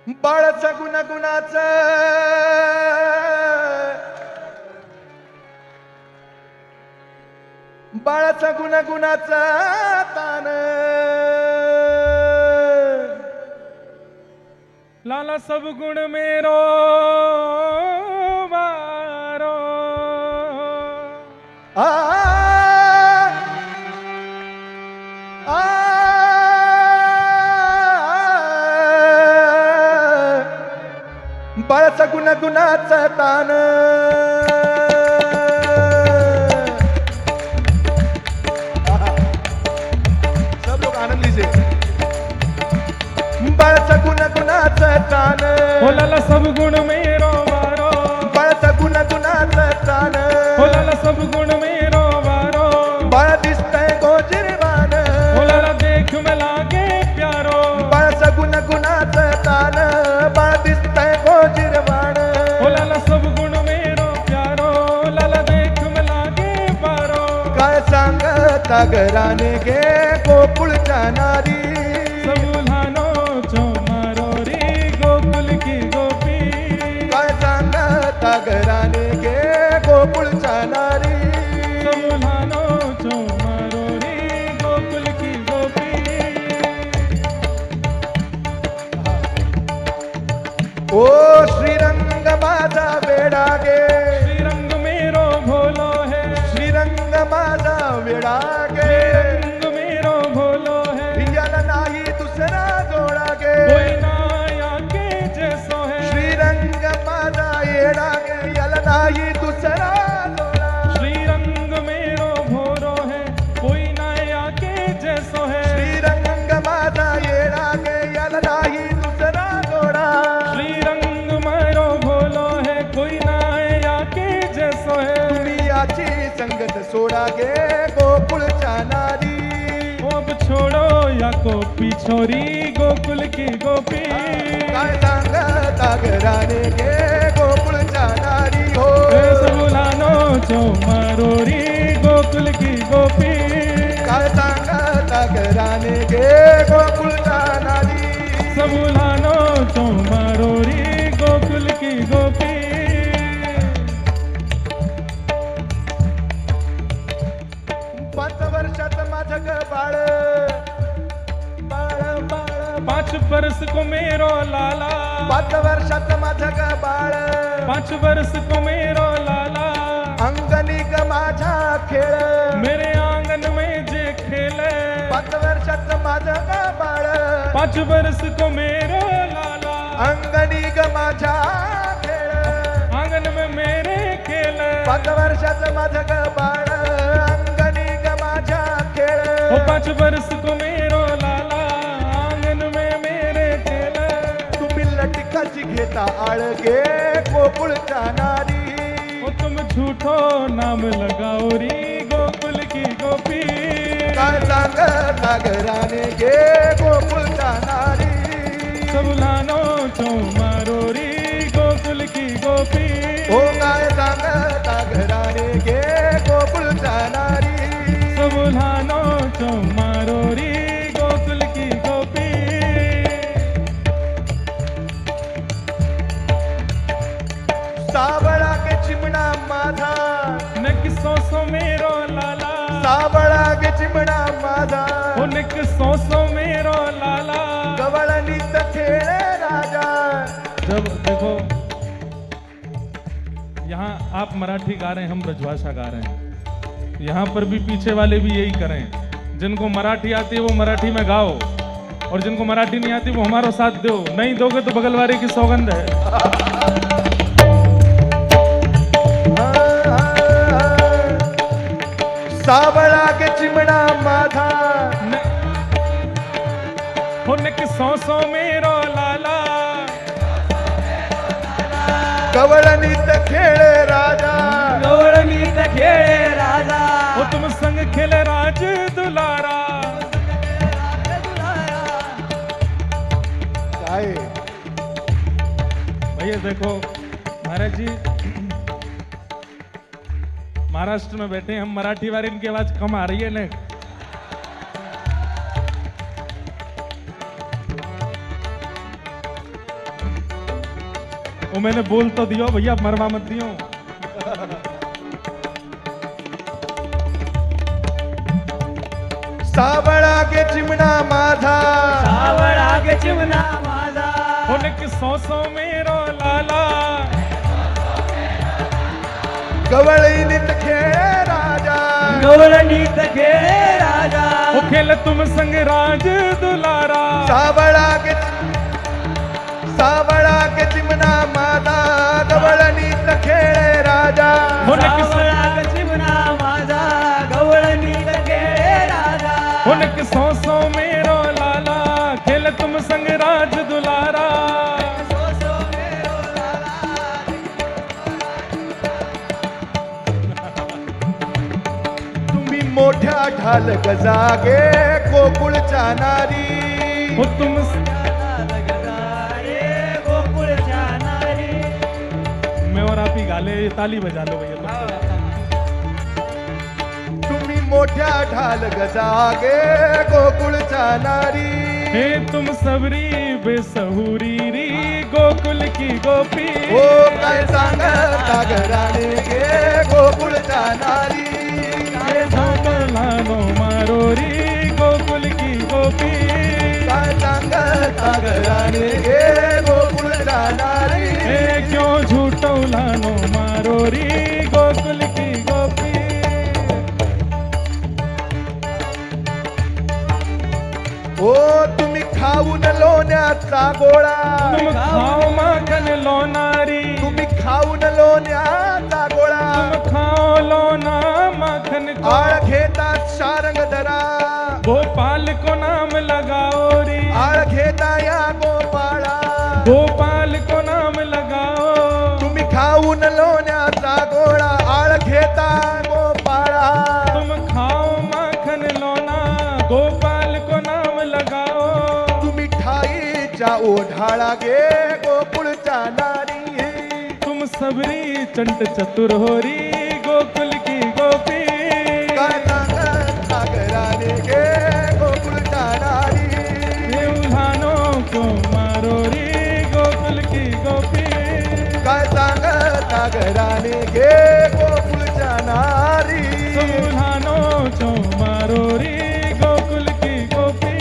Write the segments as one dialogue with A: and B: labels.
A: बाळाचा गुणाचा बाळाचा गुणाचा तान
B: लाला सब गुण मेरो वारो
A: आ आ बाळाचा गुणाचा तान सब लोग आनंद लीजिए बाळाचा गुणाचा तान
B: हो लाला सब गुण मेरो वारो
A: बाळाचा गुणाचा तान
B: हो लाला सब गुण मेरो वारो
A: बाळा दिसतंय गोजिरवान
B: हो लाला देख में लागे प्यारो
A: बाळाचा गुणाचा तान बाळा दिसतंय गोजिरवान
B: हो लाला सब गुण मेरो प्यारो लाला देख में लागे प्यारो
A: काय सांगता घराने गे गोकुळच्या नारी
B: सबुलानो चो मारो रे गोकुल की गोपी
A: काय सांगता घराने गे गोकुळच्या नारी
B: सबुलानो चो मारो रे गोकुल की गोपी
A: ओ श्रीरंग माझा वेडा गे
B: श्रीरंग मेरो भोलो है
A: श्रीरंग माझा वेडा गे
B: रंग मेरो भोलो है
A: याला नाही दुसरा जोडा गे
B: कोई नाया के जैसो है
A: श्रीरंग माझा येडा गे याला नाही दुसरा जोडा
B: श्रीरंग मेरो भोरो है कोई नाया के जैसो है
A: श्रीरंग माझा येडा गे याला नाही दुसरा जोडा
B: श्रीरंग मेरो भोलो है कोई नाया के जैसो है
A: तुम्ही याची संगत सोडा गे गोकुळच्या नारी
B: अब छोड़ो या गोपी छोरी गोकुल की गोपी
A: काय सांगता घराने गे गोकुळच्या नारी हो
B: सबुलानो चो मारो री गोकुल की गोपी
A: काय सांगता घराने गे गोकुळच्या नारी
B: सबुलानो चो मारो री गोकुल की गोपी
A: 5 वर्षात माझं ग बाळ बाळ बाळ
B: 5 बरस को मेरो लाला
A: 5 वर्षात माझं ग बाळ
B: 5 बरस को मेरो लाला
A: अंगणी ग माझा खेळ
B: मेरे आंगन में जे खेले
A: 5 वर्षात माझं ग बाळ
B: 5 बरस को मेरो लाला
A: अंगणी ग माझा खेळ
B: आंगन में मेरे खेले
A: 5 वर्षात माझं ग बाळ अंगणी ग माझा खेळ
B: वो 5 बरस को मेरो लाला आंगन में मेरे खेले
A: तुम्ही लटकाची घेता आळगे गोकुळच्या नारी
B: वो तुम झूठो नाम लगाओ री गोकुल की गोपी
A: काय सांगता घराने गे गोकुळच्या नारी
B: सबुलानो चो मारो री गोकुल की गोपी
A: हो काय सांगता घराने गे गोकुळच्या नारी
B: सबुलानो चो मारो री गोकुल की गोपी
A: सावळा के चिमणा माझा
B: नक सो मेरो लाला
A: सावळा के चिमणा माझा
B: हो नक सो मेरो लाला
A: गवळणीत खेळे राजा
B: जब देखो यहाँ आप मराठी गा रहे हैं हम ब्रजभाषा गा रहे हैं यहाँ पर भी पीछे वाले भी यही करें जिनको मराठी आती है वो मराठी में गाओ और जिनको मराठी नहीं आती वो हमारा साथ दो नहीं दोगे तो बगल वाले की सौगंध है
A: सावळा के चिमणा माझा
B: हो नक सो मेरो लाला
A: गवळणीत खेळे राजा
C: गौरनीत खेळे राजा
B: हो तुम संग खेले राज दुलारा
A: काय
B: भैया देखो महाराज जी महाराष्ट्र में बैठे हैं हम मराठी वाले इनकी आवाज कम आ रही है ना वो मैंने बोल तो दियो भैया, मरवा मत दियो।
A: सावळा के चिमणा माझा,
C: सावळा गे चिमणा माझा,
B: उनके सौ मेरो लाला,
A: गवळीनीत खेळे राजा,
C: गवळणीत खेळे राजा,
B: वो खेल तुम संग राज दुलारा।
A: सावळा के चिमणा माझा, गवळणीत खेळे राजा,
C: सावळा गे चिमणा माझा, गवळणीत खेळे राजा,
B: उनके सौ मेरो लाला, खेल तुम संग राज दुलारा।
A: तुम्ही मोठ्या ढाल गजागे गोकुळच्या नारी,
B: वो तुम
C: गोकुळच्या नारी,
B: मैं और आप ही गाले, ताली बजा लो भैया।
A: तुम्ही मोठ्या ढाल गजागे गोकुळच्या नारी,
B: हे तुम सबरी बेसहुरी री गोकुल की गोपी।
A: ओ काय सांगता घराणे गे गोकुळच्या नारी,
B: हे झोंकलानो मारो री गोकुल की गोपी।
A: काय सांगता घराणे गे गोकुळच्या नारी,
B: हे क्यों झूठौलानो मारो री गोकुल की गोपी।
A: ओ तुम्ही खाऊन लोण्याचा गोळा,
B: तुम खाओ माखन लोनारी,
A: तुम्ही खाऊन लोण्याचा गोळा,
B: तुम खाओ लोना माखन को।
A: आळ घेता शारंग धरा,
B: गोपाल को नाम लगाओ री,
A: आळ घेता या गोपाळा,
B: गोपाल को नाम लगाओ।
A: तुम्ही खाऊन लोण्याचा गोळा, आळ घेता गोपाळा,
B: तुम खाओ माखन लोना, गोपाल को नाम लगाओ।
A: तुम्ही ठाईच्या ओढाळा गे गोकुळच्या नारी,
B: तुम सबरी चंट चतुर होरी गोकुल की गोपी।
A: काय सांगता घराणे गे गोकुळच्या नारी,
B: हे उल्हानो को मारो री गोकुल की गोपी।
A: काय सांगता घराणे गे गोकुळच्या नारी,
B: सब उल्हानो चो मारो री गोकुल की गोपी।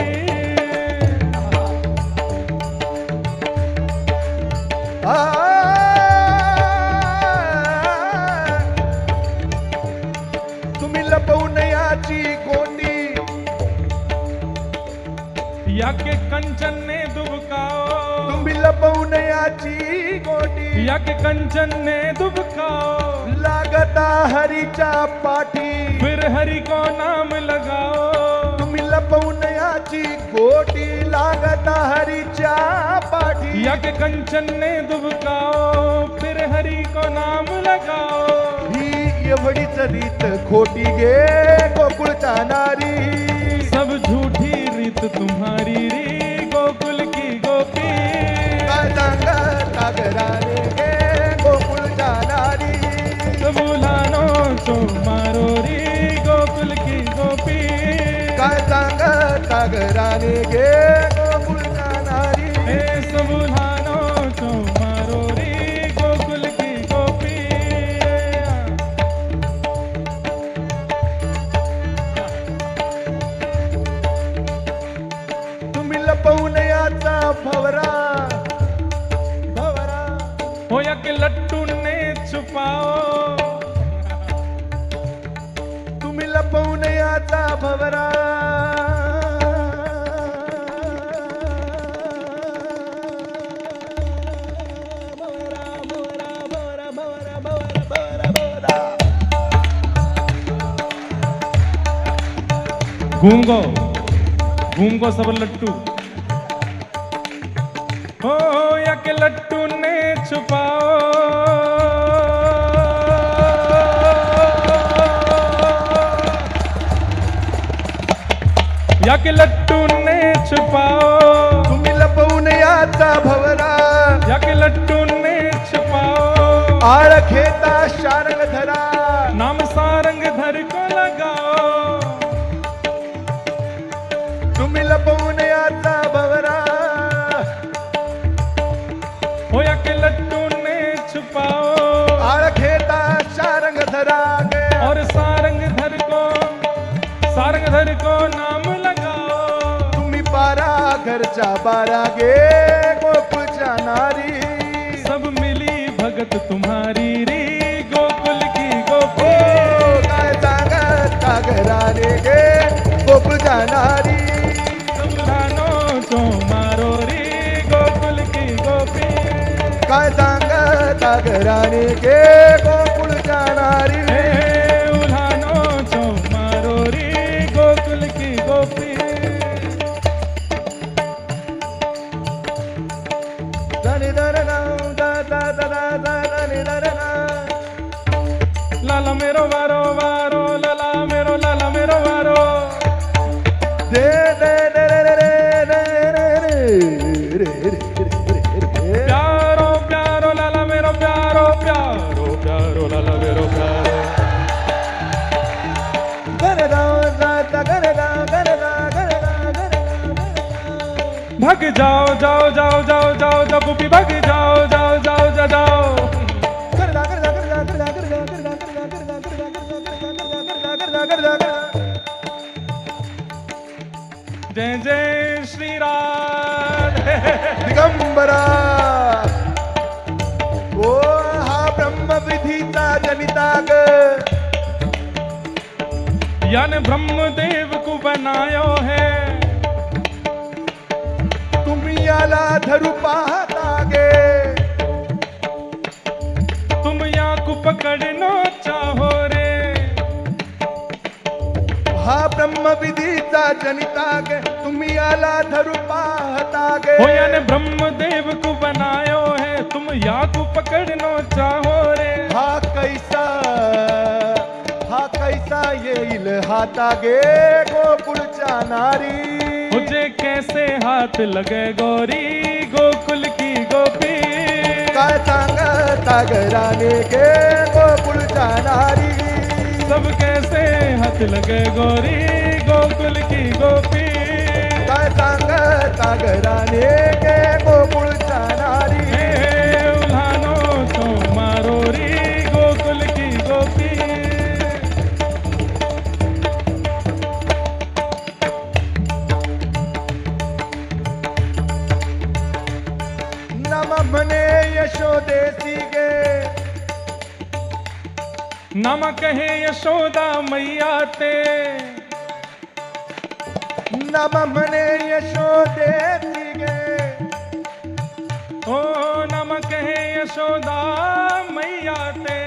A: तुम्ही लपवून याची गोटी,
B: याके कंचन ने दुबकाओ,
A: तुम्ही लपवून याची गोटी,
B: याके कंचन ने दुबकाओ।
A: लागता हरीच्या पाठी,
B: फिर हरि को नाम लगाओ।
A: तुम्ही लपवून याची गोटी, लागता हरीच्या पाठी,
B: या के कंचन ने दुबकाओ, फिर हरि को नाम लगाओ।
A: ही एवढीच रीत खोटी गे गोकुळच्या नारी,
B: सब झूठी रीत तुम्हारी री गोकुल की गोपी।
A: काय सांगता घराणे गे गोकुळच्या नारी,
B: सब उल्हानो चो मारो री गोकुल की गोपी।
A: काय सांगता घराणे गे गोकुळच्या नारी,
B: हे सब उल्हानो चो मारो री गोकुल की गोपी।
A: तुम्ही लपवून याचा भवरा, भवरा,
B: हो या के लट्टू ने छुपाओ।
A: तुम्ही लपवून याचा भवरा,
B: घूम गो सब लट्टू। हो या के लट्टू ने छुपाओ। या के लट्टू ने छुपाओ।
A: तुम्ही लपवून याचा भवरा,
B: या के लट्टू ने छुपाओ।
A: आळ घेता शारंग धरा,
B: नाम सारंग धर को लगाओ।
A: तुम्ही लपवून याचा भवरा,
B: हो या के लट्टू ने
A: घरच्या बारागे गोकुळच्या नारी
B: सब मिली भगत तुम्हारी रे गोकुल की गोपी
A: काय सांगत का घराने गे गोकुळच्या नारी
B: सब उल्हानो चो मारो रे गोकुल की गोपी
A: काय सांगत का घराने गे गोकुळच्या नारी
B: हे उल्हानो चो मारो रे गोकुल की गोपी
A: धनी धन दा दा दा दा दा धनी धन
B: लाला मेरो वारो वारो लाला मेरो वारो
A: दे दे दे रे रे रे रे रे रे रे
B: प्यारो प्यारो लाला मेरो प्यारो प्यारो प्यारो लाला मेरो प्यारो भाग जाओ जाओ जाओ जाओ जाओ जाओ पुपी भाग जाओ जाओ जाओ जाओ जाओ जय जय श्री राधे
A: दिगंबरा ओ हा ब्रह्म विधीचा जनिता ग
B: याने ब्रह्मदेव को बनायो है
A: तुम्ही याला धरू पाहता गे
B: तुम या को पकड़ना चाहो रे
A: हा ब्रह्म विधीचा जनिता गे तुम्ही याला धरू पाहता गे
B: हो याने ब्रह्मदेव को बनायो है तुम या को पकड़ना चाहो रे
A: हा कैसा येईल हाता गे गोकुळच्या नारी
B: मुझे कैसे हाथ लगे गौरी गोकुल की गोपी
A: काय सांगता घराने गे गोकुळच्या नारी
B: सब कैसे हाथ लगे गौरी गोकुल की गोपी
A: काय सांगता घराने गे गोकुळच्या नारी
B: हे उल्हानो तो मारो री गोकुल की गोपी
A: नम म्हणे यशोदेसी गे
B: नम कहे यशोदा मैया ते
A: नम म्हणे यशोदेसी गे
B: ओ नम कहे यशोदा मैया ते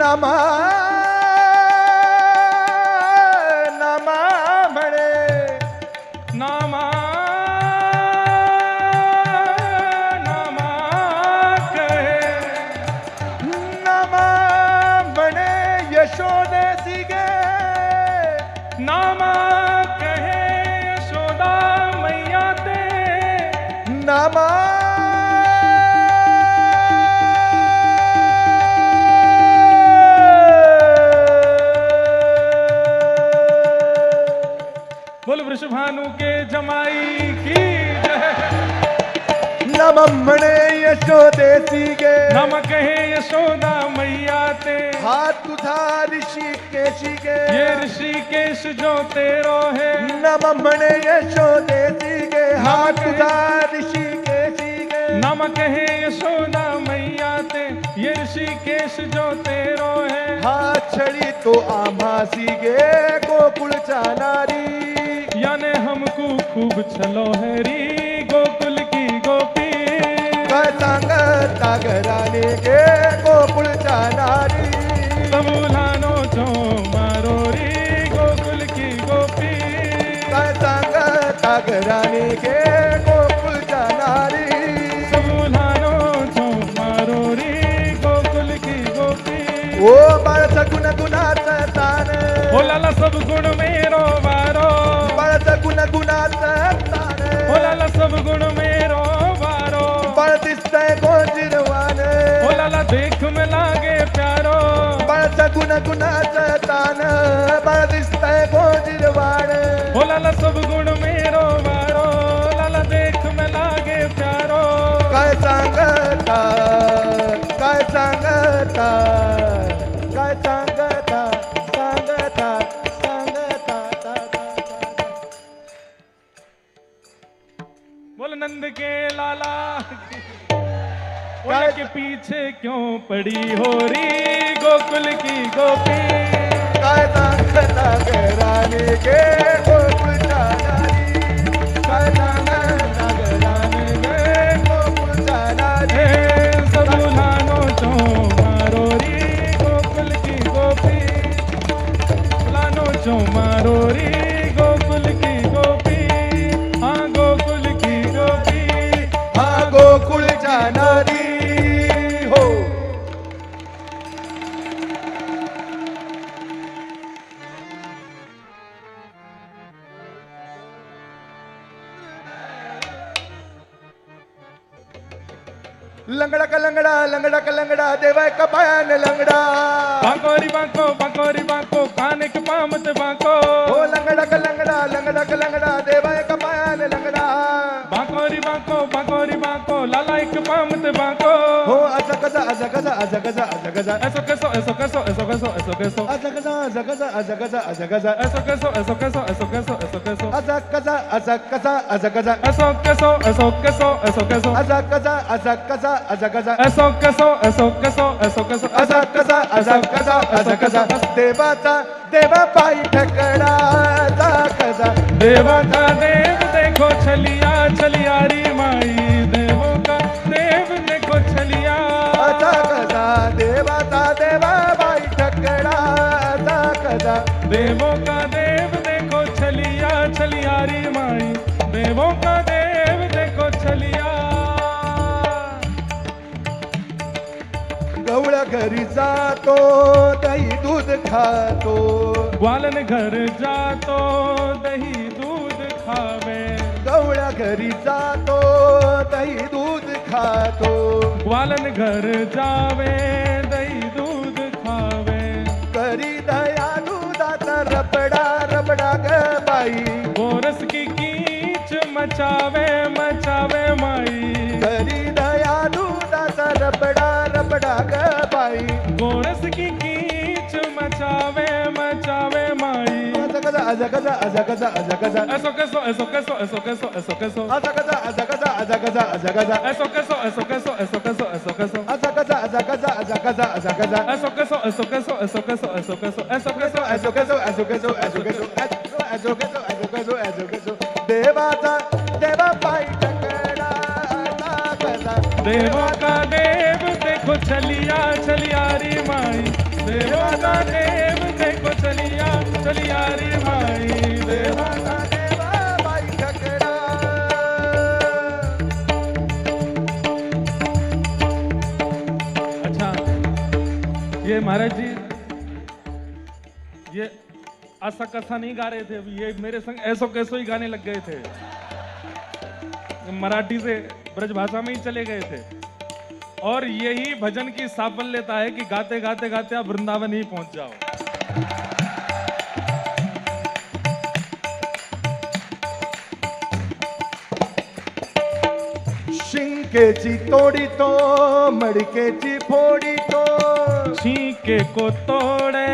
A: नमा नमा म्हणे
B: नामा नामा कहे
A: नमा म्हणे यशोदेसी गे
B: नामा कहे यशोदा मैया ते
A: नमा
B: बोल वृषभानु के जमाई की जय
A: नम म्हणे यशोदेसी गे
B: नम कहे यशोदा मैया ते
A: हात तुझा ऋषिकेशी गे
B: ये ऋषिकेश जो तेरो है
A: नम म्हणे यशोदेसी गे हात तुझा ऋषिकेशी गे
B: नम कहे यशोदा मैया ते ये ऋषिकेश जो तेरो है
A: हा छडी तो आम्हासी गे गोकुळच्या नारी
B: याने हमको खूब छलो है री गोकुल की गोपी
A: काय सांगता घराने गे गोकुळच्या नारी
B: सब उल्हानो जो मारो री गोकुल की गोपी
A: काय सांगता घराने गे गोकुळच्या नारी
B: सब उल्हानो जो मारो री गोकुल की गोपी
A: ओ बाळाचा गुण गुणाचं तान
B: ओ लाला सब गुण मेरो वारो
A: बाळाचा गुण गुणाचं तान
B: ओ लाला सब गुण मेरो वारो
A: बाळ दिसतंय गोजिरवान
B: ओ लाला देख में लागे प्यारो
A: बाळाचा गुण गुणाचं तान बाळ दिसतंय गोजिरवान
B: ओ लाला सब गुण मेरो वारो लाला देख में लागे प्यारो
A: काय सांगता काय सांगता काय सांगता सांगता सांगता
B: उनके पीछे क्यों पड़ी हो री गोकुल की गोपी।
A: कायदा खता घराने के गोकुल जानारी, कायदा खता घराने के गोकुल जानारी।
B: सब लानो चो मारो री गोकुल की गोपी, लानो चो मारो री गोकुल की गोपी। हाँ गोकुल की गोपी,
A: हाँ गोकुल जानारी हो। लंगड़ा का लंगड़ा, लंगड़ा का लंगड़ा, देवा का पायन लंगड़ा।
B: बांकोरी बांको, बांकोरी बांको, काने के पामत बांको।
A: ओ लंगड़ा का लंगड़ा, लंगड़ा का लंगड़ा, देवा का पायन लंगड़ा।
B: बांकोरी बांको, बांकोरी बांको, लाला एक पामत बांको।
A: हो आजा गजा, आजा गजा, आजा गजा, आजा गजा।
B: ऐसो कैसो, ऐसो कैसो, ऐसो कैसो, ऐसो कैसो।
A: आजा गजा, आजा गजा, आजा गजा, आजा गजा।
B: ऐसो कैसो, ऐसो कैसो, ऐसो कैसो, ऐसो कैसो।
A: आजा गजा, आजा गजा, आजा गजा।
B: ऐसो कैसो, ऐसो कैसो, ऐसो कैसो।
A: आजा गजा, आजा गजा, आजा गजा।
B: ऐसो कैसो, ऐसो कैसो, ऐसो कैसो।
A: आजा गजा, आजा गजा, आजा गजा। देवाचा देवा पाई ठकड़ा, आजा गजा।
B: देवा का देव देखो छलिया, छलियारी माई। देवों का देव देखो छलिया।
A: आजा गजा, देवाचा देवा पाई ठकड़ा, आजा गजा।
B: देवों का देव देखो छलिया, छलियारी माई। देवों का देव देखो छलिया।
A: गवळा घरी जातो, दही दूध खातो।
B: ग्वालन घर जातो, दही दूध खावे।
A: गवळा घरी जातो, दही दूध खातो।
B: ग्वालन घर जावे, दही दूध खावे।
A: करी दया दुधाचा रबडा, रबडा ग बाई।
B: गोरस की कीच मचावे, मचावे माई।
A: करी दया दुधाचा रबडा, रबडा ग बाई।
B: गोरस की कीच मचावे, मचावे माई।
A: आजा गजा, आजा गजा, आजा गजा, आजा गजा।
B: ऐसो कैसो, ऐसो कैसो, ऐसो कैसो, ऐसो कैसो।
A: आजा गजा, आजा गजा, आजा गजा, आजा गजा।
B: ऐसो कैसो, ऐसो कैसो, ऐसो कैसो, ऐसो कैसो।
A: आजा गजा, आजा गजा, आजा गजा, आजा गजा।
B: ऐसो कैसो, ऐसो कैसो, ऐसो कैसो, ऐसो कैसो। ऐसो कैसो,
A: ऐसो कैसो, ऐसो कैसो, ऐसो कैसो, ऐसो कैसो, ऐसो कैसो, ऐसो कैसो। देवाचा देवा पाई ठकड़ा, आजा गजा।
B: देवों का देव देखो छलिया, छलियारी माई। देवों का देव देखो छलिया, छलियारी माई। देवा
A: देवाचा देवा पाई ठकड़ा।
B: अच्छा, ये महाराज जी ये ऐसा कसा नहीं गा रहे थे, अभी ये मेरे संग ऐसो कैसो ही गाने लग गए थे। मराठी से ब्रज भाषा में ही चले गए थे। और यही भजन की साफल्यता है कि गाते गाते गाते आप वृंदावन ही पहुंच जाओ।
A: शिंकेची तोडी तो, मडकेची फोडी तो।
B: छीके को तोड़े,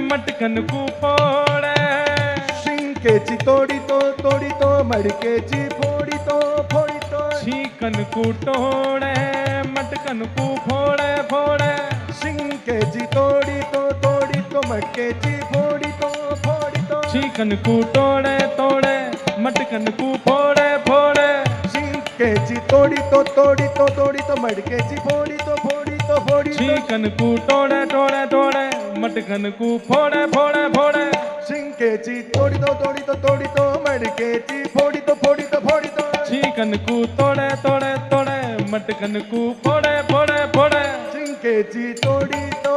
B: मटकन को फोड़े।
A: शिंकेची तोडी तो, मडकेची फोडी तो, फोडी तो।
B: छीकन को तोड़े, मटकन को फोड़े, फोड़े।
A: शिंकेची तोडी तो, मडकेची फोडी तो, फोडी तो।
B: छीकन को तोड़े, तोड़े, मटकन को फोड़े, फोड़े।
A: शिंकेची तोडी तो, मडकेची फोडी तो, फोडी तो, फोडी तो।
B: छीकन को तोड़े, तोड़े, तोड़े, मटकन को फोड़े, फोड़े, फोड़े।
A: शिंकेची तोडी तो, मडकेची फोडी तो, फोडी तो, फोडी तो।
B: छीकन को तोड़े, तोड़े, तोड़े, मटकन को फोड़े, फोड़े, फोड़े।
A: शिंकेची तोडी तो,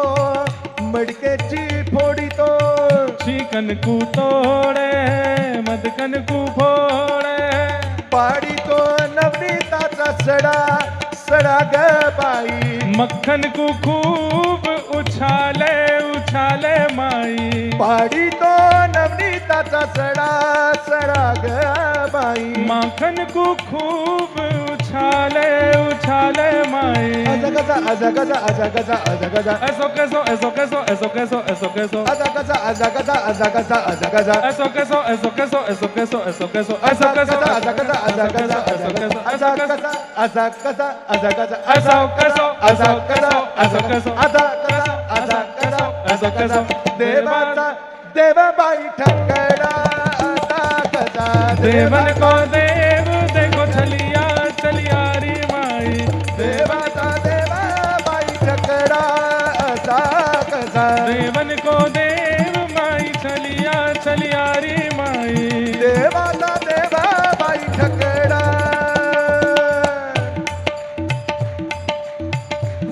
A: मडकेची फोडी तो।
B: छीकन को तोड़े, मटकन को फोड़े।
A: पाडी तो नवनीताचा सडा, सडा ग बाई।
B: मक्खन को खूब उछाले, उछाले माई।
A: पाडी तो नवनीताचा सडा, सडा ग बाई।
B: माखन को खूब उछाले, उछाले माई।
A: आजा casa, asa casa, asa casa, asa casa.
B: Eso queso, eso queso, eso queso, eso queso.
A: Asa casa, asa casa, asa casa, asa casa.
B: Eso queso, eso queso, eso queso, eso queso.
A: Asa
B: Eso queso,
A: casa, asa casa, asa casa,
B: eso queso,
A: asa
B: eso queso.
A: casa, asa casa, asa casa.
B: Eso queso,
A: asa
B: eso
A: casa,
B: queso, eso queso.
A: asa casa, asa casa,
B: eso
A: asa
B: queso.
A: casa. देवाचा Devabai ठकरा asa casa.
B: देवन को देव देखो चलिया चलिया रे माई.
A: देवाचा Devabai ठकरा asa casa.
B: देवन को देव माई चलिया चलिया रे माई.
A: देवाचा देवाबाई ठकरा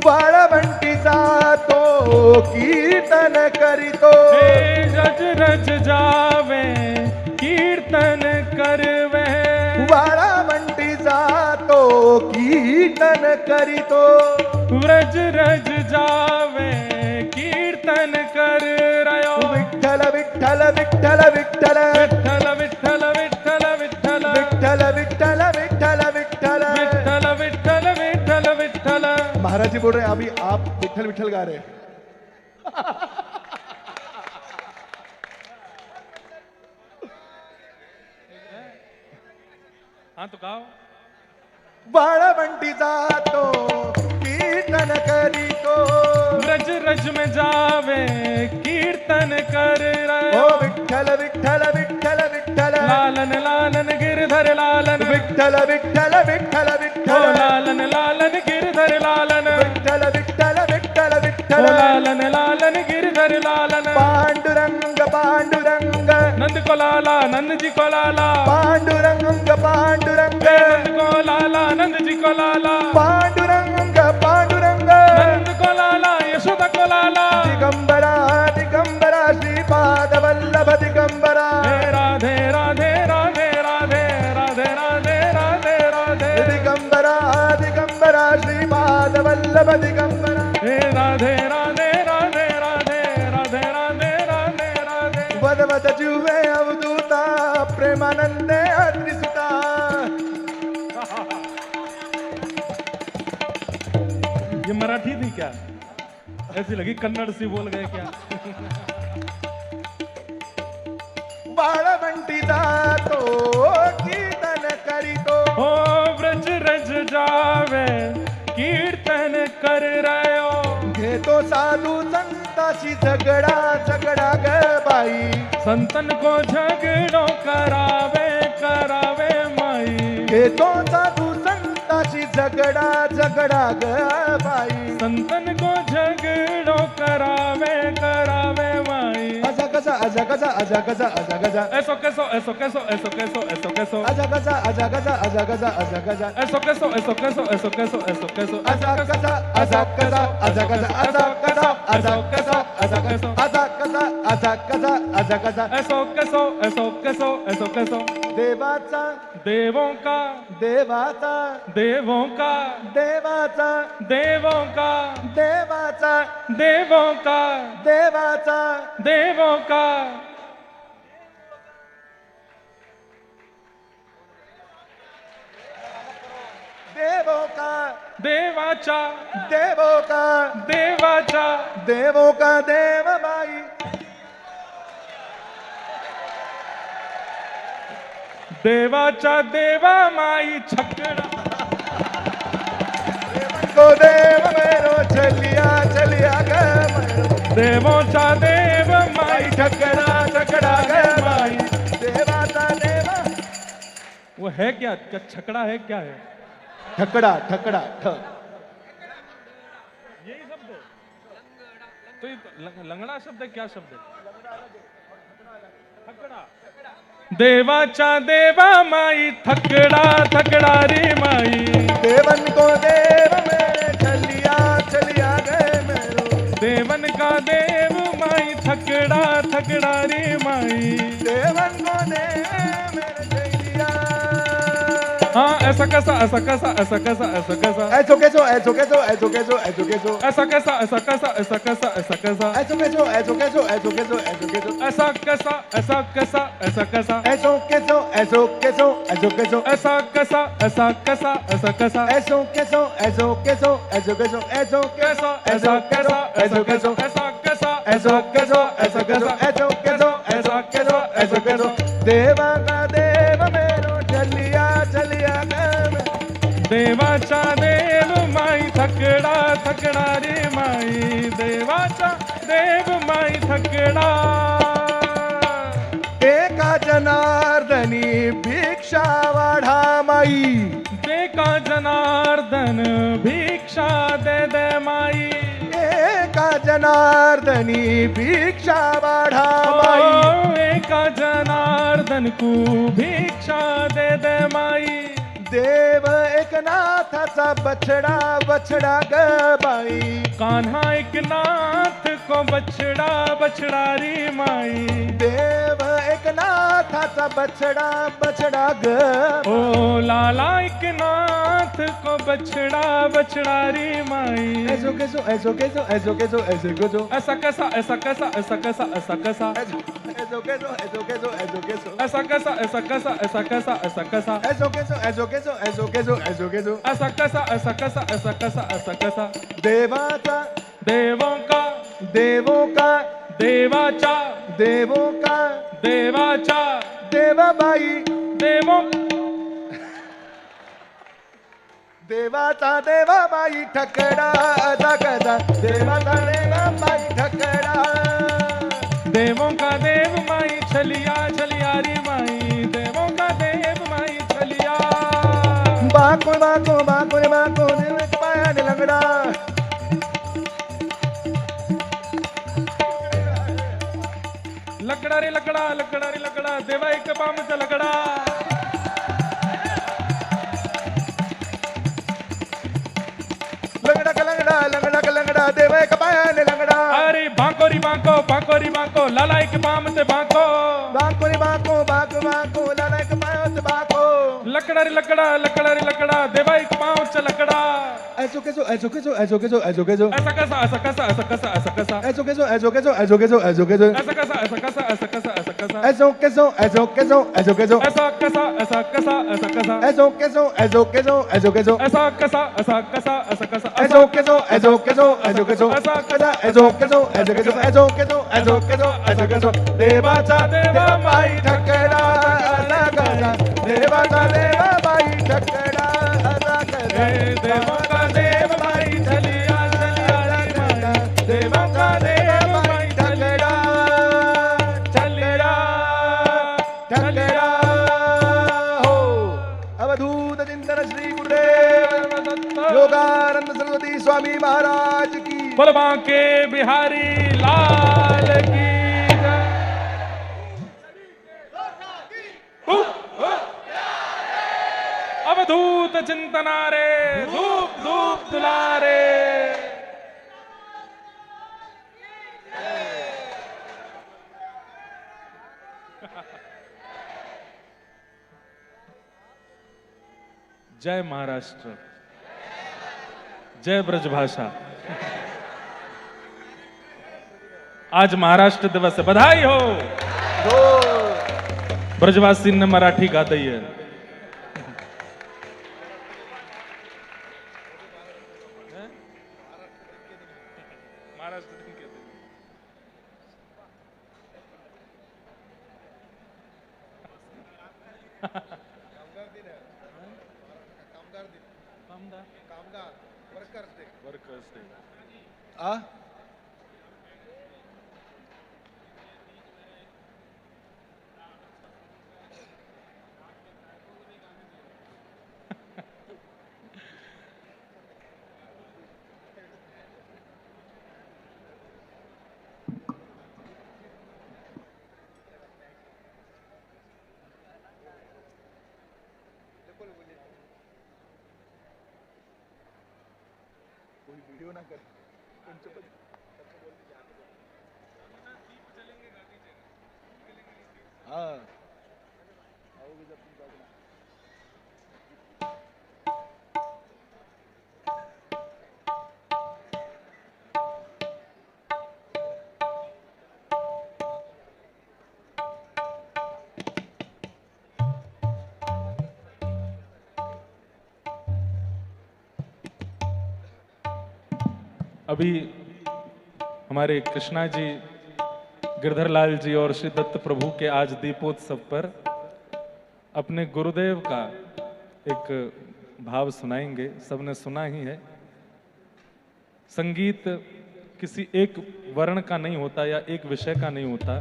A: वाळवंटीचा तो कीर्तन करीतो.
B: रज रज जावे कीर्तन करवे.
A: वाळवंटीचा तो कीर्तन करीतो.
B: रज रज जावे कीर्तन कर रयो.
A: विठ्ठल विठ्ठल विठ्ठल विठ्ठल
B: विठ्ठल विठ्ठल विठ्ठल विठ्ठल
A: विठ्ठल विठ्ठल विठ्ठल विठ्ठल.
B: विठ्ठल विठ्ठल विठ्ठल विठ्ठल.
A: महाराज जी बोल रहे हैं अभी आप विठ्ठल विठ्ठल गा रहे हैं.
B: हाँ तो गाओ.
A: वाळवंटीचा तो कीर्तन करीतो.
B: रज रज में जावे कीर्तन कर रयो.
A: ओ विठ्ठल विठ्ठल विठ्ठल विठ्ठल
B: लालन लालन गिरधर लालन.
A: विठ्ठल विठ्ठल विठ्ठल
B: ओ
A: विठ्ठल
B: लालन लालन गिरधर लालन.
A: विठ्ठल विठ्ठल विठ्ठल
B: ओ
A: विठ्ठल.
B: लालन लालन गिरधर लालन.
A: पांडुरंग पांडुरंग
B: नंद को लाला नंद जी को लाला.
A: पांडुरंग पांडुरंग
B: नंद को लाला नंद जी को लाला.
A: पांडुरंग पांडुरंग
B: नंद को लाला यशोदा को लाला.
A: दिगंबरा दिगंबरा श्रीपाद वल्लभ दिगंबरा.
B: हे राधे राधे राधे राधे राधे राधे राधे राधे.
A: दिगंबरा दिगंबरा श्रीपाद वल्लभ दिगंबरा.
B: हे राधे राधे राधे राधे राधे राधे राधे राधे.
A: वद वद जुवे अवधूता प्रेमानंदे अत्रिसुता.
B: ये मराठी थी क्या? ऐसी लगी कन्नड़ सी बोल गए क्या?
A: वाळवंटीचा तो कीर्तन करीतो.
B: हो ब्रज रज जावे कीर्तन कर रयो.
A: घेतो साधू संताशी झगडा झगडा ग बाई.
B: संतन को झगड़ो करावे करावे माई.
A: घेतो साधू संताशी झगडा झगडा ग बाई.
B: संतन को झगड़ो करावे करावे माई.
A: अजा कसा अजा कसा अजा कसा अजा कसा.
B: ऐसो कैसो ऐसो कैसो ऐसो कैसो ऐसो कैसो.
A: अजा कसा अजा कसा अजा कसा अजा कसा.
B: ऐसो कैसो ऐसो कैसो ऐसो कैसो ऐसो कैसो.
A: अजा कसा अजा कसा अजा कसा अजा कसा अजा कसा अजा कसा अजा कसा अजा कसा अजा कसा.
B: ऐसो कैसो ऐसो कैसो ऐसो कैसो.
A: देवाचा
B: देवों का
A: देवाचा
B: देवों का
A: देवाचा
B: देवों का
A: देवाचा
B: देवों का
A: देवाचा
B: देवों का.
A: देवो का
B: देवाचा
A: देवो का
B: देवाचा
A: देवो का देव बाई.
B: देवाचा देवा माई छकड़ा.
A: को देव मेरो चलिया चलिया ग मेरो.
B: देवोचा देव माई
A: माई ठकरा ठकरा ग माई. देवाचा देवा
B: वो है क्या क्या छकड़ा है क्या है?
A: ठकड़ा ठकड़ा ठ.
B: यही शब्द है. तो ये लंगड़ा शब्द है क्या शब्द है? थकड़ा. देवाचा देवा माई थकड़ा थकड़ा रे माई.
A: देवन को देव मेरे चलिया चलिया गए मेरो.
B: देवन का देव माई थकड़ा थकड़ा रे माई.
A: देवन को देव मेरे चलिया.
B: हाँ ऐसा कैसा ऐसा कैसा ऐसा कैसा ऐसा कैसा
A: ऐसो कैसो ऐसो कैसो ऐसो कैसो ऐसो कैसो
B: ऐसा कैसा ऐसा कैसा ऐसा कैसा ऐसा कैसा
A: ऐसो कैसो ऐसो कैसो ऐसो कैसो ऐसो कैसो
B: ऐसा कैसा ऐसा कैसा ऐसा कैसा
A: ऐसो कैसो ऐसो कैसो ऐसो कैसो
B: ऐसा कैसा ऐसा कैसा ऐसा कैसा
A: ऐसो कैसो ऐसो कैसो ऐसो कैसो ऐसो
B: कैसा ऐसा कैसा ऐसा कैसा ऐसा कैसा
A: ऐसो कैसो ऐसो कैसो ऐसो कैसो ऐसो कैसो ऐसो कैसो देवा का देव मेरो चलिया चलिया गम
B: देवाचा देव माई थकड़ा थकड़ा रे माई देवाचा देव माई थकड़ा
A: एका जनार्दनी भिक्षा वाढा माई
B: देखा जनार्दन भिक्षा दे दे माई
A: एका जनार्दनी भिक्षा वाढा माई
B: एका जनार्दन को भिक्षा दे दे माई
A: देव एकनाथाचा बछडा बछडा ग बाई
B: कान्हा एकनाथ को बछड़ा बछड़ा रे माई
A: देव एकनाथाचा बछडा बछडा ग
B: ओ लाला एकनाथ को बछड़ा बछड़ा रे माई
A: ऐसो कैसो ऐसो कैसो ऐसो कैसो ऐसो कैसो
B: ऐसा कैसा ऐसा कैसा ऐसा कैसा ऐसा कैसा
A: ऐसो कैसो ऐसो कैसो ऐसो कैसो
B: ऐसा कैसा ऐसा कैसा ऐसा कैसा ऐसा कैसा
A: ऐसो कैसो ऐसो कैसो ऐसो कैसो ऐसो कैसो
B: ऐसा कैसा ऐसा कैसा ऐसा कैसा ऐसा कैसा
A: देवाचा
B: देवों का
A: देवाचा
B: देवाचा
A: देवाबाई
B: देवों
A: देवाचा देवाबाई ठकडा दागदा देवाचा देवाबाई ठकडा
B: देवों का देव माई छलिया छलिया रे माई देवों का देव माई छलिया
A: बाको बाको बाको रे बाको देव पाया ने लंगड़ा
B: लकड़ा रे लकड़ा लकड़ा रे लकड़ा देवा एक पाम च लकड़ा
A: लंगड़ा का लंगड़ा देव एक पाया ने लंगड़ा
B: अरे बांको री बांको लाला एक पाम से बांको
A: बाको रे बाको बाको बाको लाला एक पाया से बाको
B: लकड़ा रे लकड़ा देवा एक पाम च लकड़ा
A: ऐसो कैसो ऐसो कैसो ऐसो कैसो ऐसो कैसो
B: ऐसा कैसा ऐसा कैसा ऐसा कैसा ऐसा कैसा
A: ऐसो कैसो ऐसो कैसो ऐसो कैसो ऐसो कैसो
B: ऐसा कैसा ऐसा कैसा ऐसा कैसा ऐसा कैसा
A: ऐसो कैसो ऐसो कैसो ऐसो कैसो
B: ऐसा कैसा ऐसा कैसा ऐसा कैसा
A: ऐसो कैसो ऐसो कैसो ऐसो कैसो
B: ऐसा कैसा ऐसा कैसा ऐसा कैसा
A: ऐसो कैसो ऐसो कैसो ऐसो कैसो
B: ऐसा
A: कैसा ऐसो कैसो ऐसो कैसो ऐसो कैसो ऐसो कैसो ऐसो कैसो देवाचा देवाबाई ठकडा लागला देवाचा देवाबाई ठकडा लागला
B: देवों का देव माई छलिया छलिया रे माई देवों का देव माई
A: ठकडा
B: छलिया
A: ठकडा हो अवधूत चिंतन श्री गुरुदेव योगानंद सरस्वती स्वामी महाराज की
B: बोल बांके बिहारी लाल की जय। अवधूत चिंतना रे धूप धूप दुलारे जय महाराष्ट्र जय ब्रजभाषा। आज महाराष्ट्र दिवस है, बधाई हो। ब्रजवासींना मराठी गाता येईल। महाराष्ट्र दिन कहते हैं। कामगार वर्कर्स डे
A: आ कोई वीडियो ना कर हाँ आओगे जब तुम
B: अभी हमारे कृष्णा जी, गिरधर लाल जी और श्री दत्त प्रभु के आज दीपोत्सव पर अपने गुरुदेव का एक भाव सुनाएंगे। सबने सुना ही है, संगीत किसी एक वर्ण का नहीं होता या एक विषय का नहीं होता।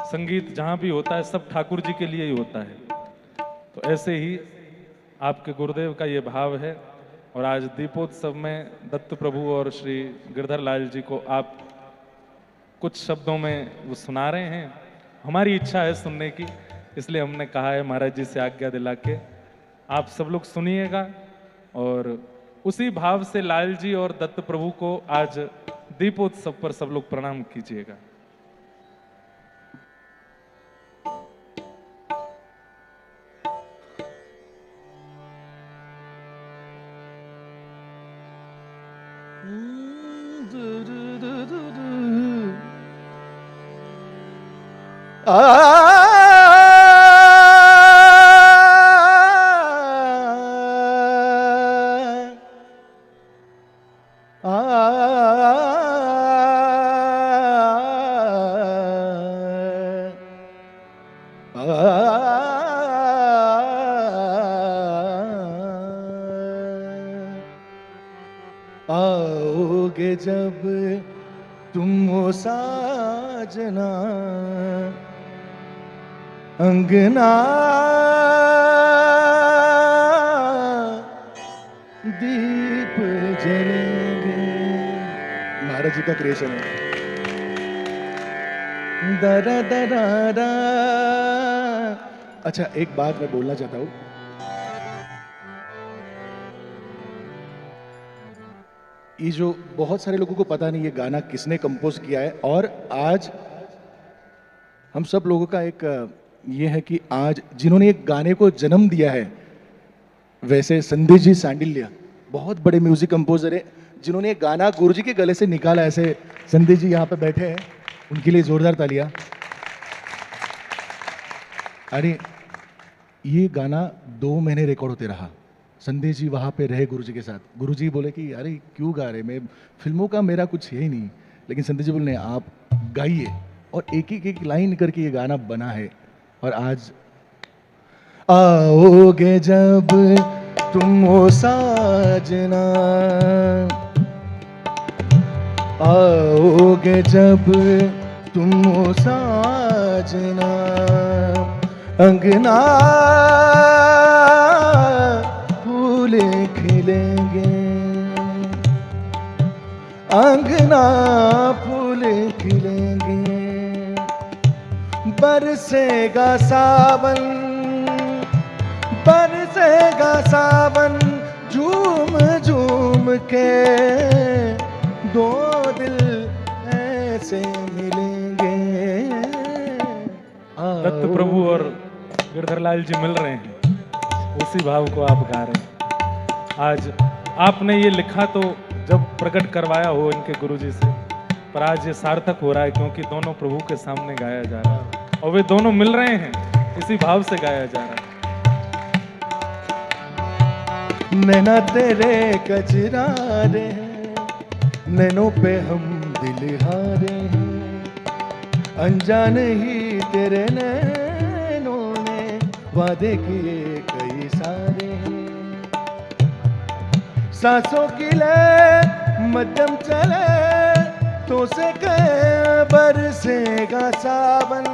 B: संगीत जहाँ भी होता है सब ठाकुर जी के लिए ही होता है। तो ऐसे ही आपके गुरुदेव का ये भाव है और आज दीपोत्सव में दत्त प्रभु और श्री गिरधर लाल जी को आप कुछ शब्दों में वो सुना रहे हैं। हमारी इच्छा है सुनने की, इसलिए हमने कहा है महाराज जी से आज्ञा दिला के आप सब लोग सुनिएगा और उसी भाव से लाल जी और दत्त प्रभु को आज दीपोत्सव पर सब लोग प्रणाम कीजिएगा।
A: आओगे जब तुम ओ साजना अंगना दीप जलेंगे। महाराज जी का क्रिएशन है। दरा दरा दा। अच्छा, एक बात मैं बोलना चाहता हूं। ये जो बहुत सारे लोगों को पता नहीं ये गाना किसने कंपोज किया है, और आज हम सब लोगों का एक ये है कि आज जिन्होंने एक गाने को जन्म दिया है, वैसे संदेश जी सांडिल्या बहुत बड़े म्यूजिक कंपोजर है जिन्होंने एक गाना गुरुजी के गले से निकाला। ऐसे संदेश जी यहाँ पे बैठे हैं, उनके लिए जोरदार तालियां। अरे ये गाना 2 महीने रिकॉर्ड होते रहा। संदेश जी वहाँ पे रहे गुरुजी के साथ। गुरुजी बोले कि अरे क्यों गा रहे, मैं फिल्मों का मेरा कुछ है ही नहीं, लेकिन संदेश जी बोले आप गाइए, और एक एक लाइन करके ये गाना बना है। और आज आओगे जब तुम ओ साजना, आओगे जब तुम ओ साजना अंगना फूल खिलेंगे, अंगना फूल खिलेंगे, बरसेगा सावन, बरसेगा सावन, झूम झूम के दो दिल ऐसे मिलेंगे।
B: दत्त प्रभु और गिरधर लाल जी मिल रहे हैं, उसी भाव को आप गा रहे हैं। आज आपने ये लिखा तो जब प्रकट करवाया हो इनके गुरुजी से, पर आज ये सार्थक हो रहा है क्योंकि दोनों प्रभु के सामने गाया जा रहा है और वे दोनों मिल रहे हैं, इसी भाव से गाया जा रहा है।
A: नैना तेरे कजरारे हैं, नैनों पे हम दिल हारे हैं, अनजान ही तेरे नैनों ने वादे किए कई सारे हैं, सांसों की ले मध्यम चले तो से बरसेगा सावन,